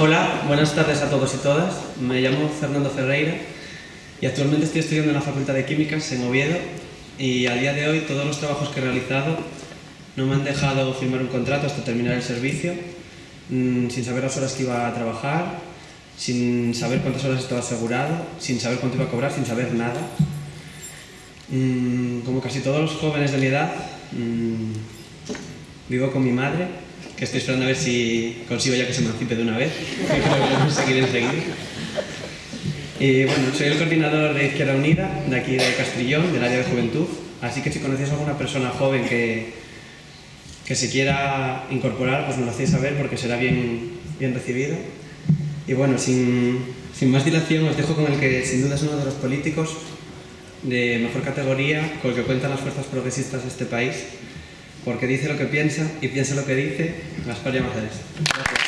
Hola, buenas tardes a todos y todas. Me llamo Fernando Ferreira y actualmente estoy estudiando en la Facultad de Químicas en Oviedo, y a día de hoy todos los trabajos que he realizado no me han dejado firmar un contrato hasta terminar el servicio, sin saber las horas que iba a trabajar, sin saber cuántas horas estaba asegurado, sin saber cuánto iba a cobrar, sin saber nada. Como casi todos los jóvenes de mi edad, vivo con mi madre, que estoy esperando a ver si consigo ya que se emancipe de una vez, que creo que lo conseguiré enseguida. Y bueno, soy el coordinador de Izquierda Unida, de aquí de Castrillón, del área de juventud, así que si conocéis a alguna persona joven que se quiera incorporar, pues me lo hacéis saber porque será bien recibido. Y bueno, sin más dilación, os dejo con el que sin duda es uno de los políticos de mejor categoría con el que cuentan las fuerzas progresistas de este país, porque dice lo que piensa y piensa lo que dice. Gaspar Llamazares. Gracias.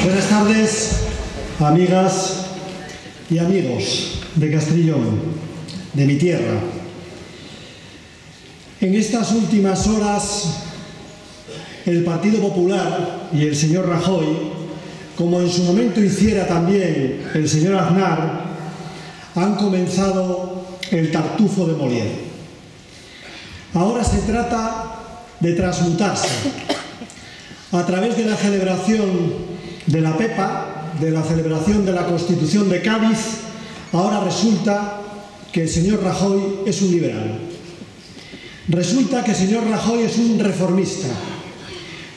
Buenas tardes, amigas y amigos de Castrillón, de mi tierra. En estas últimas horas, el Partido Popular y el señor Rajoy, como en su momento hiciera también el señor Aznar, han comenzado el tartufo de Molière. Ahora se trata de transmutarse a través de la celebración de la Pepa, de la celebración de la Constitución de Cádiz. Ahora resulta que el señor Rajoy es un liberal. Resulta que el señor Rajoy es un reformista.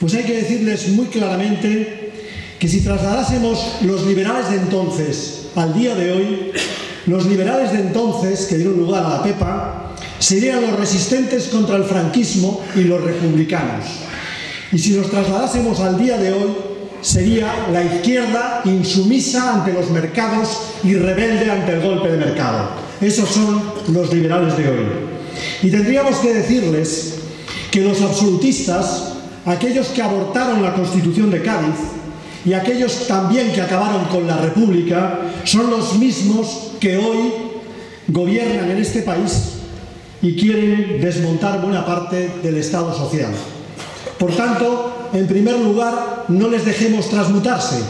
Pues hay que decirles muy claramente que si trasladásemos los liberales de entonces al día de hoy, los liberales de entonces, que dieron lugar a la Pepa, serían los resistentes contra el franquismo y los republicanos. Y si los trasladásemos al día de hoy, sería la izquierda insumisa ante los mercados y rebelde ante el golpe de mercado. Esos son los liberales de hoy. Y tendríamos que decirles que los absolutistas, aquellos que abortaron la Constitución de Cádiz y aquellos también que acabaron con la República, son los mismos que hoy gobiernan en este país y quieren desmontar buena parte del Estado social. Por tanto, en primer lugar, no les dejemos transmutarse.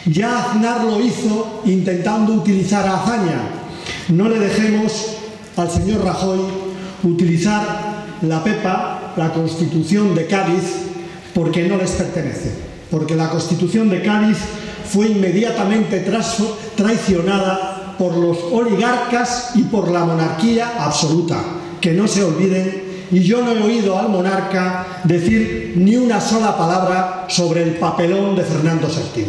Ya Aznar lo hizo intentando utilizar a Azaña. No le dejemos al señor Rajoy utilizar la Pepa, la Constitución de Cádiz, porque no les pertenece. Porque la Constitución de Cádiz fue inmediatamente traicionada por los oligarcas y por la monarquía absoluta. Que no se olviden. Y yo no he oído al monarca decir ni una sola palabra sobre el papelón de Fernando VII.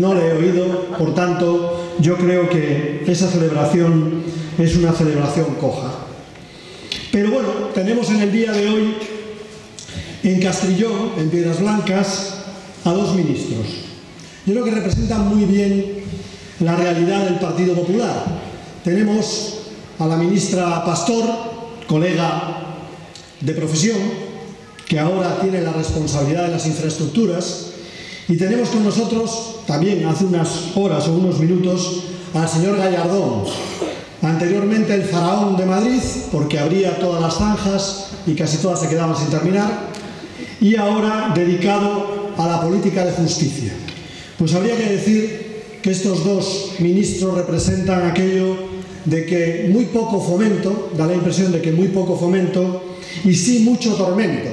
No le he oído, por tanto, yo creo que esa celebración es una celebración coja. Pero bueno, tenemos en el día de hoy en Castrillón, en Piedras Blancas, a dos ministros. Yo creo que representan muy bien la realidad del Partido Popular. Tenemos a la ministra Pastor, colega de profesión, que ahora tiene la responsabilidad de las infraestructuras, y tenemos con nosotros también hace unas horas o unos minutos al señor Gallardón, anteriormente el faraón de Madrid, porque abría todas las zanjas y casi todas se quedaban sin terminar, y ahora dedicado a la política de justicia. Pues habría que decir que estos dos ministros representan aquello de que muy poco fomento, da la impresión de que muy poco fomento, y sí mucho tormento.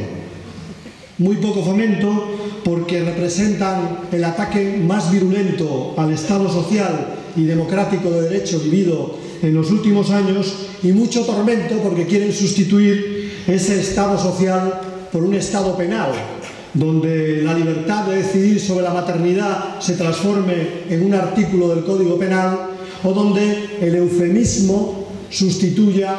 Muy poco fomento porque representan el ataque más virulento al Estado social y democrático de derecho vivido en los últimos años, y mucho tormento porque quieren sustituir ese Estado social por un Estado penal, donde la libertad de decidir sobre la maternidad se transforme en un artículo del Código Penal, o donde el eufemismo sustituya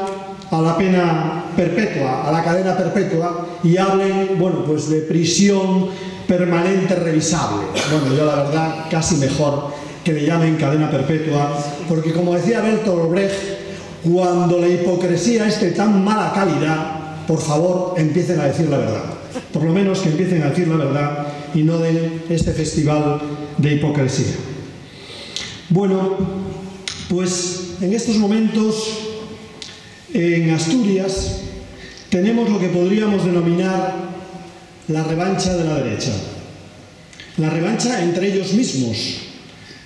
a la pena perpetua, a la cadena perpetua, y hablen, bueno, pues de prisión permanente revisable. Bueno, yo la verdad casi mejor que le llamen cadena perpetua, porque como decía Bertolt Brecht, cuando la hipocresía es de tan mala calidad, por favor empiecen a decir la verdad. Por lo menos que empiecen a decir la verdad y no den este festival de hipocresía. Bueno, Pues en estos momentos en Asturias tenemos lo que podríamos denominar la revancha de la derecha. La revancha entre ellos mismos,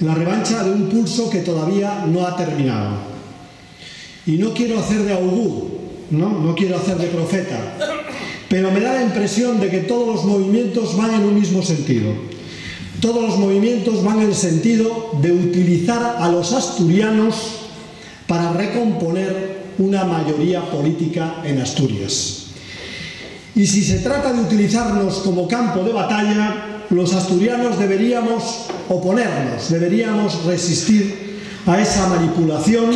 la revancha de un pulso que todavía no ha terminado. Y no quiero hacer de augur, no quiero hacer de profeta, pero me da la impresión de que todos los movimientos van en un mismo sentido. Todos los movimientos van en el sentido de utilizar a los asturianos para recomponer una mayoría política en Asturias. Y si se trata de utilizarnos como campo de batalla, los asturianos deberíamos oponernos, deberíamos resistir a esa manipulación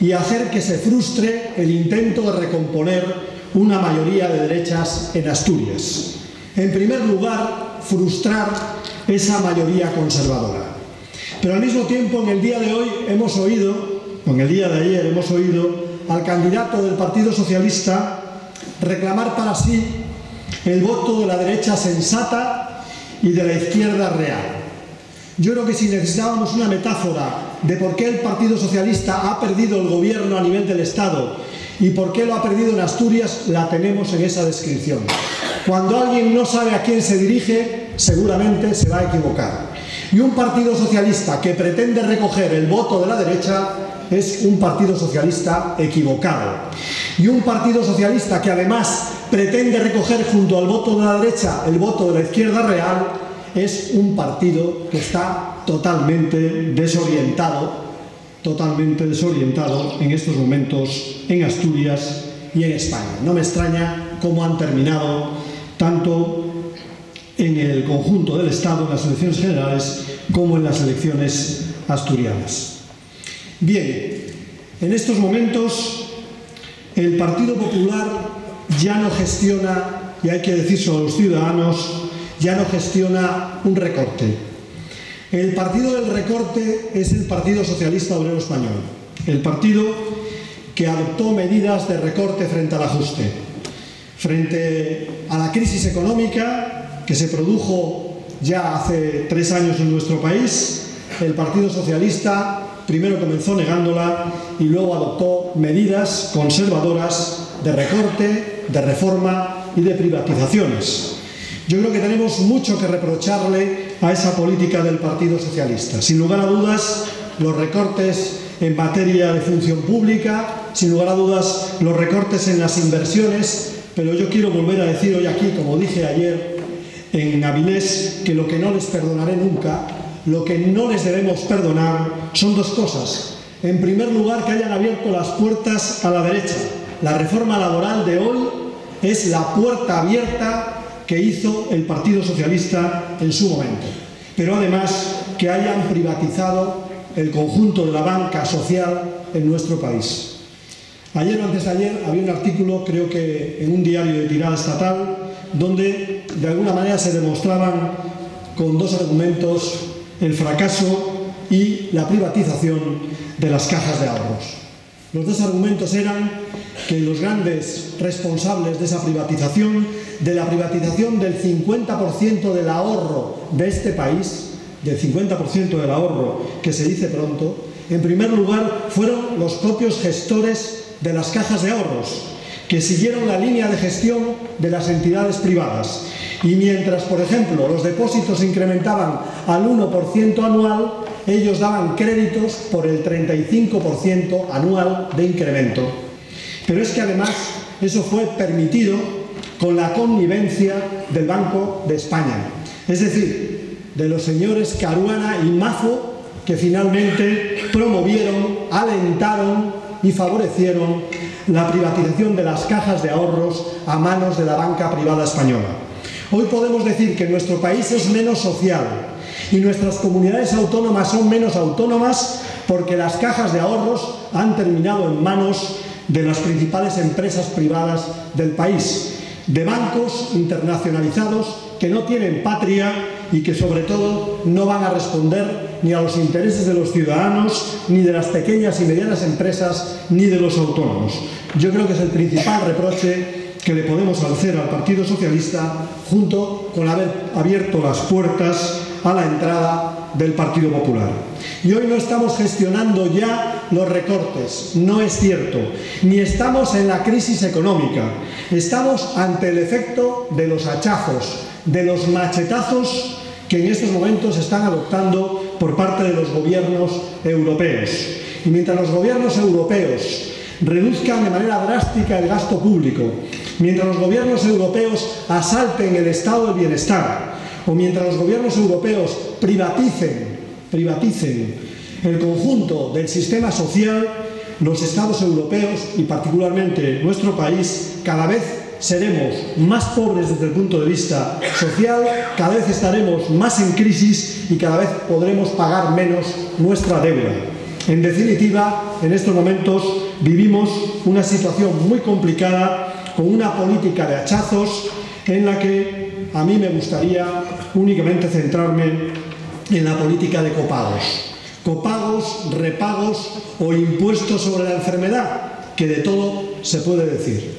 y hacer que se frustre el intento de recomponer una mayoría de derechas en Asturias. En primer lugar, frustrar esa mayoría conservadora. Pero al mismo tiempo, en el día de hoy hemos oído, o en el día de ayer hemos oído al candidato del Partido Socialista reclamar para sí el voto de la derecha sensata y de la izquierda real. Yo creo que si necesitábamos una metáfora de por qué el Partido Socialista ha perdido el gobierno a nivel del Estado y por qué lo ha perdido en Asturias, la tenemos en esa descripción. Cuando alguien no sabe a quién se dirige, seguramente se va a equivocar. Y un Partido Socialista que pretende recoger el voto de la derecha es un Partido Socialista equivocado. Y un Partido Socialista que además pretende recoger junto al voto de la derecha el voto de la izquierda real es un partido que está totalmente desorientado en estos momentos en Asturias y en España. No me extraña cómo han terminado tanto en el conjunto del Estado, en las elecciones generales, como en las elecciones asturianas. Bien, en estos momentos el Partido Popular ya no gestiona, y hay que decírselo a los ciudadanos, ya no gestiona un recorte. El partido del recorte es el Partido Socialista Obrero Español, el partido que adoptó medidas de recorte frente al ajuste, frente a la crisis económica que se produjo ya hace 3 años en nuestro país. El Partido Socialista primero comenzó negándola y luego adoptó medidas conservadoras de recorte, de reforma y de privatizaciones. Yo creo que tenemos mucho que reprocharle a esa política del Partido Socialista. Sin lugar a dudas, los recortes en materia de función pública, sin lugar a dudas, los recortes en las inversiones, pero yo quiero volver a decir hoy aquí, como dije ayer en Avilés, que lo que no les perdonaré nunca, lo que no les debemos perdonar son 2 cosas. En primer lugar, que hayan abierto las puertas a la derecha. La reforma laboral de hoy es la puerta abierta que hizo el Partido Socialista en su momento. Pero además que hayan privatizado el conjunto de la banca social en nuestro país. Ayer o antes de ayer había un artículo, creo que en un diario de tirada estatal, donde de alguna manera se demostraban con 2 argumentos el fracaso y la privatización de las cajas de ahorros. Los 2 argumentos eran que los grandes responsables de esa privatización, de la privatización del 50% del ahorro de este país, del 50% del ahorro que se dice pronto, en primer lugar fueron los propios gestores de las cajas de ahorros, que siguieron la línea de gestión de las entidades privadas. Y mientras, por ejemplo, los depósitos se incrementaban al 1% anual, ellos daban créditos por el 35% anual de incremento. Pero es que además eso fue permitido con la connivencia del Banco de España, es decir, de los señores Caruana y Mazo, que finalmente promovieron, alentaron y favorecieron la privatización de las cajas de ahorros a manos de la banca privada española. Hoy podemos decir que nuestro país es menos social y nuestras comunidades autónomas son menos autónomas porque las cajas de ahorros han terminado en manos de las principales empresas privadas del país, de bancos internacionalizados que no tienen patria y que sobre todo no van a responder ni a los intereses de los ciudadanos, ni de las pequeñas y medianas empresas, ni de los autónomos. Yo creo que es el principal reproche que le podemos hacer al Partido Socialista, junto con haber abierto las puertas a la entrada del Partido Popular. Y hoy no estamos gestionando ya los recortes, no es cierto, ni estamos en la crisis económica, estamos ante el efecto de los hachazos, de los machetazos que en estos momentos se están adoptando por parte de los gobiernos europeos. Y mientras los gobiernos europeos reduzcan de manera drástica el gasto público, mientras los gobiernos europeos asalten el estado del bienestar, o mientras los gobiernos europeos privaticen el conjunto del sistema social, los estados europeos y particularmente nuestro país cada vez seremos más pobres desde el punto de vista social, cada vez estaremos más en crisis y cada vez podremos pagar menos nuestra deuda. En definitiva, en estos momentos vivimos una situación muy complicada con una política de hachazos en la que a mí me gustaría únicamente centrarme en la política de copagos. Copagos, repagos o impuestos sobre la enfermedad, que de todo se puede decir.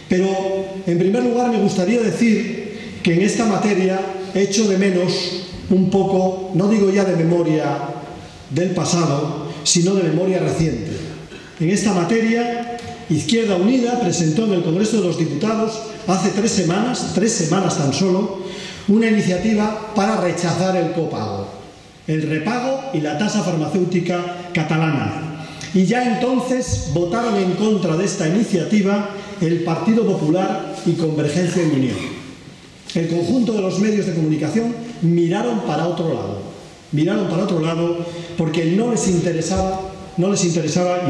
Pero, en primer lugar, me gustaría decir que en esta materia echo de menos un poco, no digo ya de memoria del pasado, sino de memoria reciente. En esta materia, Izquierda Unida presentó en el Congreso de los Diputados hace 3 semanas tan solo, una iniciativa para rechazar el copago, el repago y la tasa farmacéutica catalana. Y ya entonces votaron en contra de esta iniciativa el Partido Popular y Convergencia y Unión. El conjunto de los medios de comunicación miraron para otro lado porque no les interesaba y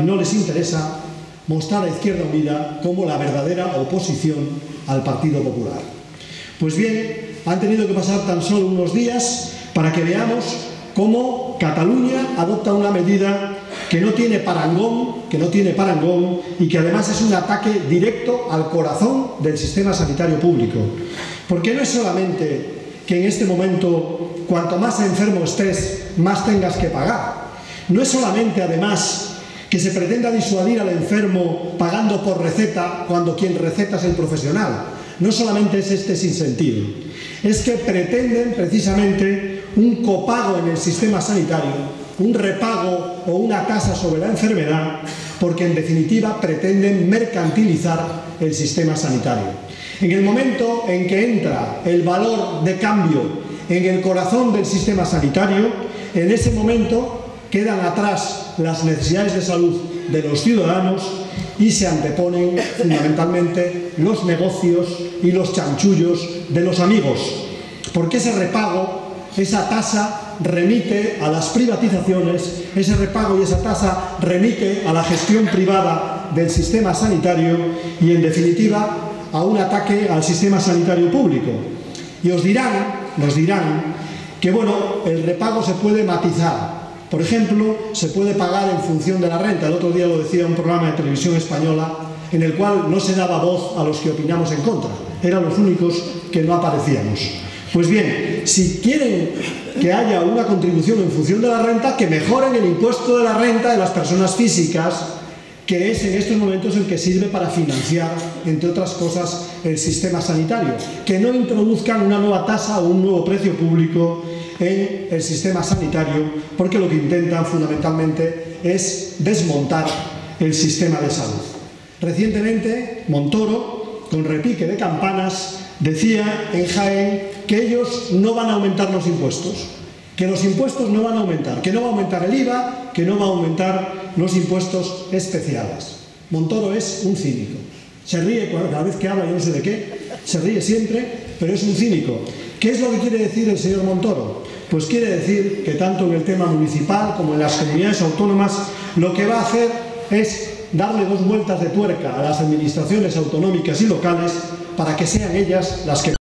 no les interesa mostrar a Izquierda Unida como la verdadera oposición al Partido Popular. Pues bien, han tenido que pasar tan solo unos días para que veamos cómo Cataluña adopta una medida que no tiene parangón y que además es un ataque directo al corazón del sistema sanitario público. Porque no es solamente que en este momento, cuanto más enfermo estés, más tengas que pagar. No es solamente, además, que se pretenda disuadir al enfermo pagando por receta cuando quien receta es el profesional. No solamente es este sinsentido, es que pretenden precisamente un copago en el sistema sanitario, un repago o una tasa sobre la enfermedad, porque en definitiva pretenden mercantilizar el sistema sanitario. En el momento en que entra el valor de cambio en el corazón del sistema sanitario, en ese momento quedan atrás las necesidades de salud de los ciudadanos y se anteponen fundamentalmente los negocios y los chanchullos de los amigos. Porque ese repago, esa tasa, remite a las privatizaciones, ese repago y esa tasa remite a la gestión privada del sistema sanitario y, en definitiva, a un ataque al sistema sanitario público. Y nos dirán que, bueno, el repago se puede matizar. Por ejemplo, se puede pagar en función de la renta. El otro día lo decía un programa de televisión española en el cual no se daba voz a los que opinamos en contra. Eran los únicos que no aparecíamos. Pues bien, si quieren que haya una contribución en función de la renta, que mejoren el impuesto de la renta de las personas físicas, que es en estos momentos el que sirve para financiar, entre otras cosas, el sistema sanitario. Que no introduzcan una nueva tasa o un nuevo precio público en el sistema sanitario, porque lo que intentan fundamentalmente es desmontar el sistema de salud. Recientemente, Montoro, con repique de campanas, decía en Jaén que ellos no van a aumentar los impuestos, que los impuestos no van a aumentar, que no va a aumentar el IVA, que no va a aumentar los impuestos especiales. Montoro es un cínico. Se ríe cada vez que habla, yo no sé de qué, se ríe siempre, pero es un cínico. ¿Qué es lo que quiere decir el señor Montoro? Pues quiere decir que tanto en el tema municipal como en las comunidades autónomas lo que va a hacer es darle 2 vueltas de tuerca a las administraciones autonómicas y locales para que sean ellas las que